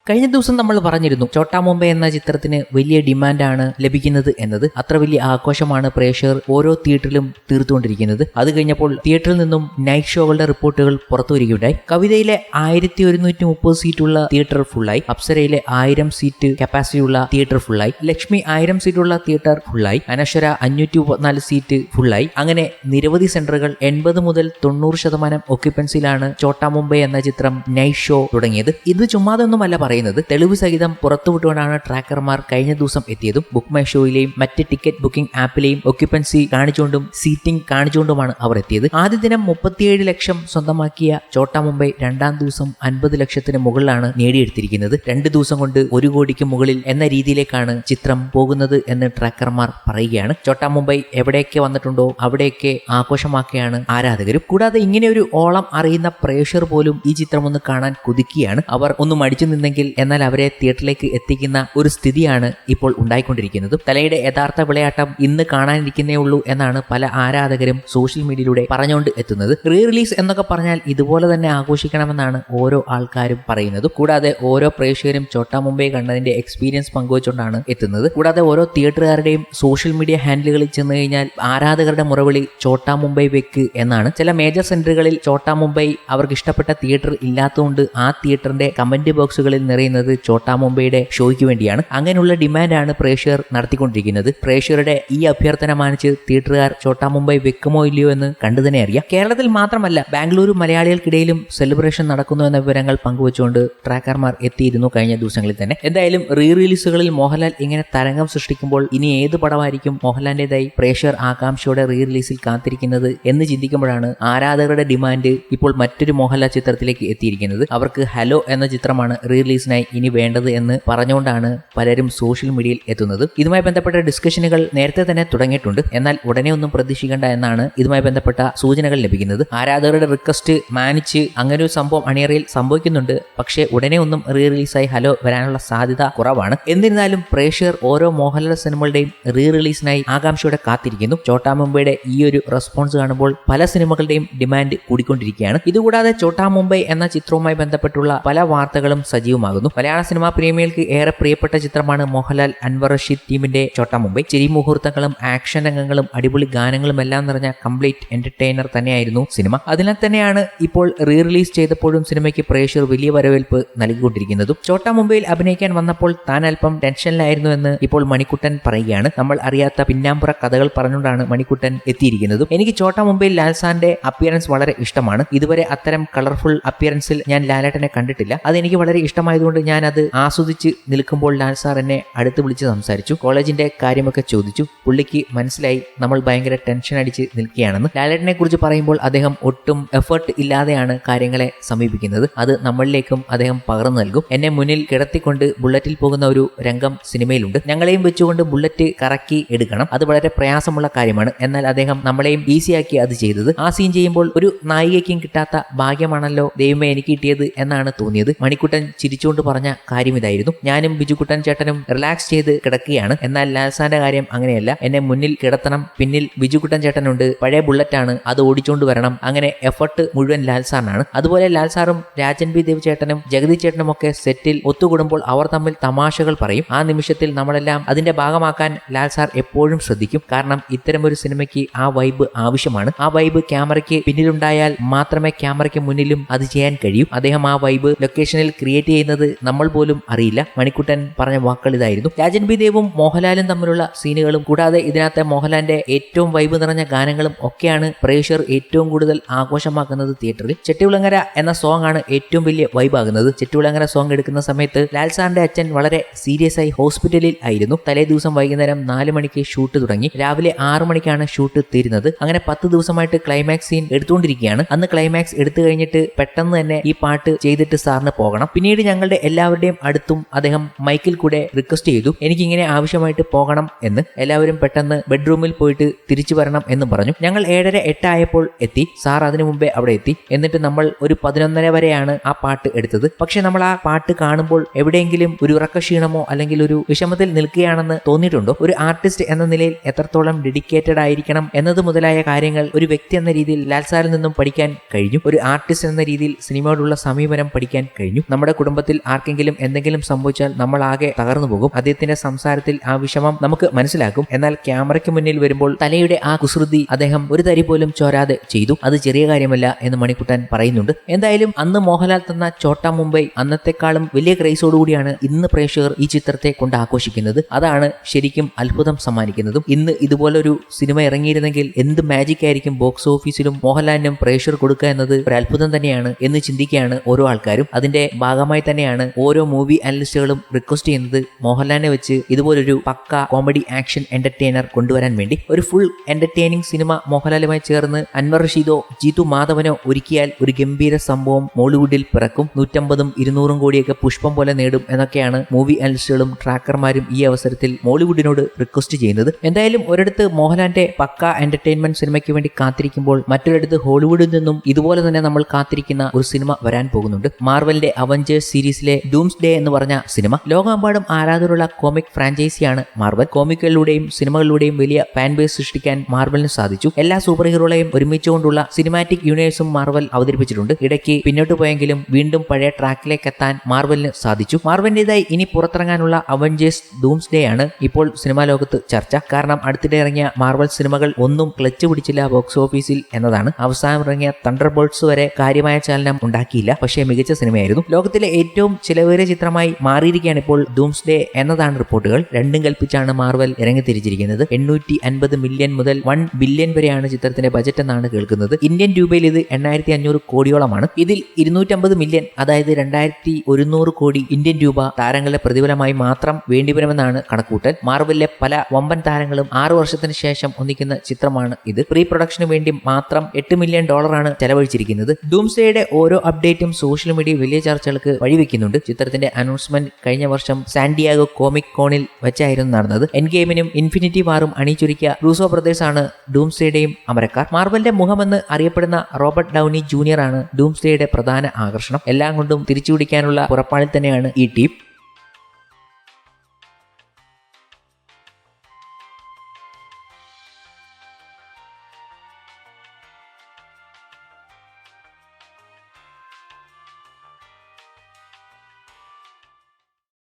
കഴിഞ്ഞ ദിവസം നമ്മൾ പറഞ്ഞിരുന്നു ചോട്ടാ മുംബൈ എന്ന ചിത്രത്തിന് വലിയ ഡിമാൻഡാണ് ലഭിക്കുന്നത് എന്നത്. അത്ര വലിയ ആഘോഷമാണ് പ്രേക്ഷകർ ഓരോ തിയേറ്ററിലും തീർത്തുകൊണ്ടിരിക്കുന്നത്. അത് കഴിഞ്ഞപ്പോൾ തിയേറ്ററിൽ നിന്നും നൈറ്റ് ഷോകളുടെ റിപ്പോർട്ടുകൾ പുറത്തു വരികയുണ്ടായി. കവിതയിലെ 1130 സീറ്റുള്ള തിയേറ്റർ ഫുള്ളായി, അപ്സരയിലെ 1000 സീറ്റ് കപ്പാസിറ്റിയുള്ള തിയേറ്റർ ഫുള്ളായി, ലക്ഷ്മി 1000 സീറ്റുള്ള തിയേറ്റർ ഫുള്ളായി, അനശ്വര 534 സീറ്റ് ഫുള്ളായി. അങ്ങനെ നിരവധി സെന്ററുകൾ 80 മുതൽ 90% ഒക്യുപ്പൻസിയിലാണ് ചോട്ടാ മുംബൈ എന്ന ചിത്രം നൈറ്റ് ഷോ തുടങ്ങിയത്. ഇത് ചുമ്മാതൊന്നുമല്ല പറയുന്നത്, തെളിവ് സഹിതം പുറത്തുവിട്ടുകൊണ്ടാണ് ട്രാക്കർമാർ കഴിഞ്ഞ ദിവസം എത്തിയതും. ബുക്ക് മൈ ഷോയിലെയും മറ്റ് ടിക്കറ്റ് ബുക്കിംഗ് ആപ്പിലെയും ഒക്യുപ്പൻസി കാണിച്ചുകൊണ്ടും സീറ്റിംഗ് കാണിച്ചുകൊണ്ടുമാണ് അവർ എത്തിയത്. ആദ്യ ദിനം 37 ലക്ഷം സ്വന്തമാക്കിയ ചോട്ടാ മുംബൈ രണ്ടാം ദിവസം 50 ലക്ഷത്തിന് മുകളിലാണ് നേടിയെടുത്തിരിക്കുന്നത്. 2 ദിവസം കൊണ്ട് 1 കോടിക്ക് മുകളിൽ എന്ന രീതിയിലേക്കാണ് ചിത്രം പോകുന്നത് എന്ന് ട്രാക്കർമാർ പറയുകയാണ്. ചോട്ടാ മുംബൈ എവിടെയൊക്കെ വന്നിട്ടുണ്ടോ അവിടെയൊക്കെ ആഘോഷമാക്കിയാണ് ആരാധകരും. കൂടാതെ ഇങ്ങനെ ഒരു ഓളം അറിയുന്ന പ്രേക്ഷകർ പോലും ഈ ചിത്രം ഒന്ന് കാണാൻ കുതിക്കുകയാണ്. അവർ ഒന്ന് മടിച്ചു നിന്നെങ്കിൽ എന്നാൽ അവരെ തിയേറ്ററിലേക്ക് എത്തിക്കുന്ന ഒരു സ്ഥിതിയാണ് ഇപ്പോൾ ഉണ്ടായിക്കൊണ്ടിരിക്കുന്നത്. തലയുടെ യഥാർത്ഥ വിളയാട്ടം ഇന്ന് കാണാനിരിക്കുന്നേ ഉള്ളൂ എന്നാണ് പല ആരാധകരും സോഷ്യൽ മീഡിയയിലൂടെ പറഞ്ഞുകൊണ്ട് എത്തുന്നത്. റീ റിലീസ് എന്നൊക്കെ പറഞ്ഞാൽ ഇതുപോലെ തന്നെ ആഘോഷിക്കണമെന്നാണ് ഓരോ ആൾക്കാരും പറയുന്നത്. കൂടാതെ ഓരോ പ്രേക്ഷകരും ചോട്ടാ മുംബൈ കണ്ടതിന്റെ എക്സ്പീരിയൻസ് പങ്കുവച്ചുകൊണ്ടാണ് എത്തുന്നത്. കൂടാതെ ഓരോ തിയേറ്ററുകാരുടെയും സോഷ്യൽ മീഡിയ ഹാൻഡിലുകളിൽ ചെന്ന് കഴിഞ്ഞാൽ ആരാധകരുടെ മുറവിളി ചോട്ടാ മുംബൈ വെക്ക് എന്നാണ്. ചില മേജർ സെന്ററുകളിൽ ചോട്ടാ മുംബൈ അവർക്ക് ഇഷ്ടപ്പെട്ട തിയേറ്റർ ഇല്ലാത്തതുകൊണ്ട് ആ തിയേറ്ററിന്റെ കമന്റ് ബോക്സുകളിൽ നിറയുന്നത് ചോട്ടാ മുംബൈയുടെ ഷോയ്ക്ക് വേണ്ടിയാണ്. അങ്ങനെയുള്ള ഡിമാൻഡാണ് പ്രേക്ഷകർ നടത്തിക്കൊണ്ടിരിക്കുന്നത്. പ്രേക്ഷകരുടെ ഈ അഭ്യർത്ഥന മാനിച്ച് തിയേറ്ററുകാർ ചോട്ടാ മുംബൈ വെക്കുമോ ഇല്ലയോ എന്ന് കണ്ടു തന്നെ അറിയാം. കേരളത്തിൽ മാത്രമല്ല ബാംഗ്ലൂരു മലയാളികൾക്കിടയിലും സെലിബ്രേഷൻ നടക്കുന്നു എന്ന വിവരങ്ങൾ പങ്കുവച്ചുകൊണ്ട് ട്രാക്കർമാർ എത്തിയിരുന്നു കഴിഞ്ഞ ദിവസങ്ങളിൽ തന്നെ. എന്തായാലും റീ റിലീസുകളിൽ മോഹൻലാൽ ഇങ്ങനെ തരംഗം സൃഷ്ടിക്കുമ്പോൾ ഇനി ഏത് പടമായിരിക്കും മോഹൻലാലിന്റേതായി പ്രേക്ഷകർ ആകാംക്ഷയോടെ റീ റിലീസിൽ കാത്തിരിക്കുന്നത് എന്ന് ചിന്തിക്കുമ്പോഴാണ് ആരാധകരുടെ ഡിമാൻഡ് ഇപ്പോൾ മറ്റൊരു മോഹൻലാൽ ചിത്രത്തിലേക്ക് എത്തിയിരിക്കുന്നത്. അവർക്ക് ഹലോ എന്ന ചിത്രമാണ് റീ റിലീസിനായി ഇനി വേണ്ടത് എന്ന് പറഞ്ഞുകൊണ്ടാണ് പലരും സോഷ്യൽ മീഡിയയിൽ എത്തുന്നത്. ഇതുമായി ബന്ധപ്പെട്ട ഡിസ്കഷനുകൾ നേരത്തെ തന്നെ തുടങ്ങിയിട്ടുണ്ട്. എന്നാൽ ഉടനെ ഒന്നും പ്രതീക്ഷിക്കേണ്ട എന്നാണ് ഇതുമായി ബന്ധപ്പെട്ട സൂചനകൾ ലഭിക്കുന്നത്. ആരാധകരുടെ റിക്വസ്റ്റ് മാനിച്ച് അങ്ങനെ ഒരു സംഭവം അണിയറയിൽ സംഭവിക്കുന്നുണ്ട്. പക്ഷേ ഉടനെ ഒന്നും റീ റിലീസായി ഹലോ വരാനുള്ള സാധ്യത കുറവാണ്. എന്നിരുന്നാലും പ്രേക്ഷകർ ഓരോ മോഹൻലാൽ സിനിമകളുടെയും റീ റിലീസിനായി ആകാംക്ഷയോടെ കാത്തിരിക്കുന്നു. ചോട്ടാ മുംബൈയുടെ ഈ ഒരു റെസ്പോൺസ് കാണുമ്പോൾ പല സിനിമകളുടെയും ഡിമാൻഡ് കൂടിക്കൊണ്ടിരിക്കുകയാണ്. ഇതുകൂടാതെ ചോട്ടാ മുംബൈ എന്ന ചിത്രവുമായി ബന്ധപ്പെട്ടുള്ള പല വാർത്തകളും സജീവമാകുന്നു. മലയാള സിനിമാ പ്രേമികൾക്ക് ഏറെ പ്രിയപ്പെട്ട ചിത്രമാണ് മോഹൻലാൽ അൻവർ റഷീദ് ടീമിന്റെ ചോട്ടാ മുംബൈ. ചിരി മുഹൂർത്തങ്ങളും ആക്ഷൻ രംഗങ്ങളും അടിപൊളി ഗാനങ്ങളും എല്ലാം നിറഞ്ഞ കംപ്ലീറ്റ് എന്റർടൈനർ തന്നെയായിരുന്നു സിനിമ. അതിനാൽ തന്നെയാണ് ഇപ്പോൾ റീ റിലീസ് ചെയ്തപ്പോഴും സിനിമയ്ക്ക് പ്രേക്ഷകർ വലിയ വരവേൽപ്പ് നൽകിക്കൊണ്ടിരിക്കുന്നതും. ചോട്ടാ മുംബൈയിൽ അഭിനയിക്കാൻ വന്നപ്പോൾ താൻ അല്പം ടെൻഷനിലായിരുന്നു എന്ന് ഇപ്പോൾ മണിക്കുട്ടൻ പറയുകയാണ്. നമ്മൾ അറിയാത്ത പിന്നാമ്പുറ കഥകൾ പറഞ്ഞുകൊണ്ടാണ് മണിക്കുട്ടൻ എത്തിയിരിക്കുന്നതും. എനിക്ക് ചോട്ടാ മുംബൈയിൽ ലാൽസാന്റെ അപ്പിയറൻസ് വളരെ ഇഷ്ടമാണ്. ഇതുവരെ അത്തരം കളർഫുൾ അപ്പിയറൻസിൽ ഞാൻ ലാലേട്ടനെ കണ്ടിട്ടില്ല. അതെനിക്ക് വളരെ ഇഷ്ടമായതുകൊണ്ട് ഞാൻ അത് ആസ്വദിച്ച് നിൽക്കുമ്പോൾ ലാൽ സാർ എന്നെ അടുത്ത് വിളിച്ച് സംസാരിച്ചു. കോളേജിന്റെ കാര്യമൊക്കെ ചോദിച്ചു. പുള്ളിക്ക് മനസ്സിലായി നമ്മൾ ഭയങ്കര ടെൻഷൻ അടിച്ച് നിൽക്കുകയാണെന്ന്. ലാലേട്ടനെ കുറിച്ച് പറയുമ്പോൾ അദ്ദേഹം ഒട്ടും എഫേർട്ട് ഇല്ലാതെയാണ് കാര്യങ്ങളെ സമീപിക്കുന്നത്. അത് നമ്മളിലേക്കും അദ്ദേഹം പകർന്നു നൽകും. എന്നെ മുന്നിൽ കിടത്തിക്കൊണ്ട് ബുള്ളറ്റിൽ പോകുന്ന ഒരു രംഗം സിനിമയിലുണ്ട്. ഞങ്ങളെയും വെച്ചുകൊണ്ട് ബുള്ളറ്റ് കറക്കി എടുക്കണം. അത് വളരെ പ്രയാസമുള്ള കാര്യമാണ്. എന്നാൽ അദ്ദേഹം നമ്മളെയും ഈസിയാക്കി അത് ചെയ്തത്. ആ സീൻ ചെയ്യുമ്പോൾ ഒരു നായികയ്ക്കും കിട്ടാത്ത ഭാഗ്യമാണല്ലോ ദൈവമേ എനിക്ക് കിട്ടിയത് എന്നാണ് തോന്നിയത്. മണിക്കുട്ടൻ ചിരിച്ചുകൊണ്ട് പറഞ്ഞ കാര്യം ഇതായിരുന്നു. ഞാനും ബിജുക്കുട്ടൻ ചേട്ടനും റിലാക്സ് ചെയ്ത് കിടക്കുകയാണ്. എന്നാൽ ലാൽസാന്റെ കാര്യം അങ്ങനെയല്ല. എന്നെ മുന്നിൽ കിടത്തണം, പിന്നിൽ ബിജുക്കുട്ടൻ ചേട്ടനുണ്ട്, പഴയ ബുള്ളറ്റാണ്, അത് ഓടിച്ചുകൊണ്ട് വരണം. അങ്ങനെ എഫർട്ട് മുഴുവൻ ലാൽസാറിനാണ്. അതുപോലെ ലാൽസാറും രാജൻ ബി ദേവ് ചേട്ടനും ജഗതി ചേട്ടനും ഒക്കെ സെറ്റിൽ ഒത്തുകൂടുമ്പോൾ അവർ തമ്മിൽ തമാശകൾ പറയും. ആ നിമിഷത്തിൽ നമ്മളെല്ലാം അതിന്റെ ഭാഗമാക്കാൻ ലാൽസാർ എപ്പോഴും ശ്രദ്ധിക്കും. കാരണം ഇത്തരമൊരു സിനിമയ്ക്ക് ആ വൈബ് ആവശ്യമാണ്. ആ വൈബ് ക്യാമറയ്ക്ക് പിന്നിലുണ്ടായാൽ മാത്രമേ ക്യാമറയ്ക്ക് മുന്നിലും അത് ചെയ്യാൻ കഴിയൂ. അദ്ദേഹം ആ വൈബ് ലൊക്കേഷനിൽ ക്രിയേറ്റ് ചെയ്യുന്നത് നമ്മൾ പോലും അറിയില്ല. മണിക്കുട്ടൻ പറഞ്ഞ വാക്കുകൾ ഇതായിരുന്നു. രാജൻ ബി ദേവും മോഹൻലാലും തമ്മിലുള്ള സീനുകളും കൂടാതെ ഇതിനകത്തെ മോഹൻലാലിന്റെ ഏറ്റവും വൈബ് നിറഞ്ഞ ഗാനങ്ങളും ഒക്കെയാണ് പ്രേക്ഷകർ ഏറ്റവും കൂടുതൽ ആഘോഷമാക്കുന്നത് തിയേറ്ററിൽ. ചെട്ടികുളങ്ങര എന്ന സോങ് ആണ് ഏറ്റവും വലിയ വൈബാകുന്നത്. ചെട്ടികുളങ്ങര സോങ് എടുക്കുന്ന സമയത്ത് ലാൽ സാറിന്റെ അച്ഛൻ വളരെ സീരിയസ് ആയി ഹോസ്പിറ്റലിൽ ആയിരുന്നു. തലേ ദിവസം വൈകുന്നേരം 4 മണിക്ക് ഷൂട്ട് തുടങ്ങി. രാവിലെ 6 മണിക്കാണ് ഷൂട്ട് തീരുന്നത്. അങ്ങനെ 10 ദിവസമായിട്ട് ക്ലൈമാക്സ് സീൻ എടുത്തുകൊണ്ടിരിക്കുകയാണ്. അന്ന് ക്ലൈമാക്സ് എടുത്തു കഴിഞ്ഞിട്ട് പെട്ടെന്ന് തന്നെ ഈ പാട്ട് ചെയ്തിട്ട് സാറിന് പോകണം. പിന്നീട് ഞങ്ങളുടെ എല്ലാവരുടെയും അടുത്തും അദ്ദേഹം മൈക്കിൽ കൂടെ റിക്വസ്റ്റ് ചെയ്തു, എനിക്കിങ്ങനെ ആവശ്യമായിട്ട് പോകണം എന്ന്. എല്ലാവരും പെട്ടെന്ന് ബെഡ്റൂമിൽ പോയിട്ട് തിരിച്ചു വരണം എന്ന് പറഞ്ഞു. ഞങ്ങൾ 7:30-8 ആയപ്പോൾ എത്തി. സാർ അതിനു മുമ്പേ അവിടെ എത്തി. എന്നിട്ട് നമ്മൾ ഒരു 11:30 വരെയാണ് ആ പാട്ട് എടുത്തത്. പക്ഷെ നമ്മൾ ആ പാട്ട് കാണുമ്പോൾ എവിടെയെങ്കിലും ഒരു ഉറക്കക്ഷീണമോ അല്ലെങ്കിൽ ഒരു വിഷമത്തിൽ നിൽക്കുകയാണെന്ന് തോന്നിയിട്ടുണ്ടോ? ഒരു ആർട്ടിസ്റ്റ് എന്ന നിലയിൽ എത്രത്തോളം ഡെഡിക്കേറ്റഡ് ആയിരിക്കണം എന്നത് മുതലായ കാര്യങ്ങൾ ഒരു വ്യക്തി എന്ന രീതിയിൽ ലാൽ സാറിൽ നിന്നും പഠിക്കാൻ കഴിഞ്ഞു. ഒരു ആർട്ടിസ്റ്റ് എന്ന രീതിയിൽ സിനിമയോടുള്ള സമീപനം പഠിക്കാൻ കഴിഞ്ഞു. നമ്മുടെ കുടുംബത്തിൽ ആർക്കെങ്കിലും എന്തെങ്കിലും സംഭവിച്ചാൽ നമ്മൾ ആകെ തകർന്നു പോകും. അദ്ദേഹത്തിന്റെ സംസാരത്തിൽ ആ വിഷമം നമുക്ക് മനസ്സിലാക്കും. എന്നാൽ ക്യാമറയ്ക്ക് മുന്നിൽ വരുമ്പോൾ തലയുടെ ആ കുസൃതി അദ്ദേഹം ഒരു തരി പോലും ചോരാതെ ചെയ്തു. അത് ചെറിയ കാര്യമല്ല എന്ന് മണിക്കുട്ടൻ പറയുന്നുണ്ട്. എന്തായാലും അന്ന് മോഹൻലാൽ തന്ന ചോട്ടാ മുംബൈ അന്നത്തെക്കാളും വലിയ ക്രൈസോടുകൂടിയാണ് ഇന്ന് പ്രേക്ഷകർ ഈ ചിത്രത്തെ കൊണ്ട് ആഘോഷിക്കുന്നത്. അതാണ് ശരിക്കും അത്ഭുതം സമ്മാനിക്കുന്നതും. ഇന്ന് ഇതുപോലൊരു സിനിമ ഇറങ്ങിയിരുന്നെങ്കിൽ എന്ത് മാജിക് ആയിരിക്കും ബോക്സ് ഓഫീസിലും മോഹൻലാലിനും പ്രേക്ഷകർ കൊടുക്കുക എന്നത് ഒരു അത്ഭുതം തന്നെയാണ് എന്ന് ചിന്തിക്കുകയാണ് ഓരോ ആൾക്കാരും. അതിന്റെ ഭാഗമായി തന്നെയാണ് ഓരോ മൂവി അനലിസ്റ്റുകളും റിക്വസ്റ്റ് ചെയ്യുന്നത് മോഹൻലാലിനെ വെച്ച് ഇതുപോലൊരു പക്ക കോമഡി ആക്ഷൻ എന്റർടൈനർ കൊണ്ടുവരാൻ വേണ്ടി. ഒരു ഫുൾ എന്റർടൈനിങ് സിനിമ മോഹൻലാലുമായി ചേർന്ന് അൻവർ റഷീദോ ജീതു മാധവനോ ഒരുക്കിയാൽ ഒരു ഗംഭീര സംഭവം മോളിവുഡിൽ പിറക്കും. 150-200 കോടിയൊക്കെ പുഷ്പം പോലെ നേടും എന്നൊക്കെയാണ് മൂവി അനലിസ്റ്റുകളും ട്രാക്കർമാരും ഈ അവസരത്തിൽ മോളിവുഡിനോട് റിക്വസ്റ്റ് ചെയ്യുന്നത്. എന്തായാലും ഒരിടത്ത് മോഹൻലാലിന്റെ പക്ക എന്റർടൈൻമെന്റ് സിനിമയ്ക്ക് വേണ്ടി കാത്തിരിക്കുമ്പോൾ മറ്റൊരിടത്ത് ഹോളിവുഡിൽ നിന്നും ഇതുപോലെ തന്നെ നമ്മൾ കാത്തിരിക്കുന്ന ഒരു സിനിമ വരാൻ പോകുന്നുണ്ട്. മാർവലിന്റെ അവഞ്ചേഴ്സ് സീരീസിലെ ഡൂംസ് ഡേ എന്ന് പറഞ്ഞ സിനിമ. ലോകമെമ്പാടും ആരാധകരുള്ള കോമിക് ഫ്രാഞ്ചൈസിയാണ് മാർവൽ. കോമിക്കുകളിലൂടെയും സിനിമകളിലൂടെയും വലിയ ഫാൻ ബേസ് സൃഷ്ടിക്കാൻ മാർവലിന് സാധിച്ചു. എല്ലാ സൂപ്പർ ഹീറോകളെയും ഒരുമിച്ചുകൊണ്ടുള്ള സിനിമാറ്റിക് യൂണിവേഴ്സും മാർവൽ അവതരിപ്പിച്ചിട്ടുണ്ട്. ഇടയ്ക്ക് പിന്നോട്ട് പോയെങ്കിലും വീണ്ടും പഴയ ട്രാക്കിലേക്ക് എത്താൻ മാർവലിന് സാധിച്ചു. മാർവലിന്റേതായി ഇനി പുറത്തിറങ്ങാനുള്ള അവഞ്ചേഴ്സ് ഡൂംസ് ഡേ ആണ് ഇപ്പോൾ സിനിമാ ലോകത്ത് ചർച്ച. കാരണം അടുത്തിടെ ഇറങ്ങിയ മാർവൽ സിനിമകൾ ഒന്നും ക്ലച്ച് പിടിച്ചില്ല ബോക്സ് ഓഫീസിൽ എന്നതാണ്. അവസാനം ഇറങ്ങിയ തണ്ടർ ബോൾട്സ് വരെ കാര്യമായ ചലനം ഉണ്ടാക്കിയില്ല. പക്ഷേ മികച്ച സിനിമയായിരുന്നു. ലോകത്തിലെ ഏറ്റവും ചിലവേറിയ ചിത്രമായി മാറിയിരിക്കുകയാണ് ഇപ്പോൾ ഡൂംസ് ഡേ എന്നതാണ് റിപ്പോർട്ടുകൾ. രണ്ടും കൽപ്പിച്ചാണ് മാർവൽ ഇറങ്ങിത്തിരിച്ചിരിക്കുന്നത്. 850 മില്യൺ മുതൽ 1 ബില്യൺ വരെയാണ് ചിത്രത്തിന്റെ ബജറ്റ് എന്നാണ് കേൾക്കുന്നത്. ഇന്ത്യൻ രൂപയിൽ ഇത് 8500 കോടിയോളമാണ്. ഇതിൽ 250 മില്യൺ അതായത് 2100 കോടി ഇന്ത്യൻ രൂപ താരങ്ങളുടെ പ്രതിഫലമായി മാത്രം വേണ്ടിവരുമെന്നാണ് കണക്കൂട്ടൽ. മാർവലിലെ പല വമ്പൻ താരങ്ങളും 6 വർഷത്തിന് ശേഷം ഒന്നിക്കുന്ന ചിത്രമാണ് ഇത്. പ്രീ പ്രൊഡക്ഷന് വേണ്ടി മാത്രം $8 മില്യൺ ചെലവഴിച്ചിരിക്കുന്നത്. ഡൂംസ്ഡേയുടെ ഓരോ അപ്ഡേറ്റും സോഷ്യൽ മീഡിയ വലിയ ചർച്ചകൾക്ക് വഴിവെക്കുന്നുണ്ട്. ചിത്രത്തിന്റെ അനൗൺസ്മെന്റ് കഴിഞ്ഞ വർഷം സാന്റിയാഗോ കോമിക് കോണിൽ വെച്ചായിരുന്നു നടന്നത്. എൻഡ് ഗെയിമിനും ഇൻഫിനിറ്റി വാറും അണിയിച്ചൊരുക്കിയ റൂസോ ബ്രദേഴ്സ് ആണ് ഡൂംസ്ഡേയുടെയും അമരക്കാർ. മാർവലിന്റെ മുഖമെന്ന് അറിയപ്പെടുന്ന റോബർട്ട് ഡൗണി ജൂനിയർ ആണ് ഡൂംസ്ഡേയുടെ പ്രധാന ആകർഷണം. എല്ലാം കൊണ്ടും തിരിച്ചുപിടിക്കാനുള്ള പുറപ്പാടിൽ തന്നെയാണ് ഈ ടീം.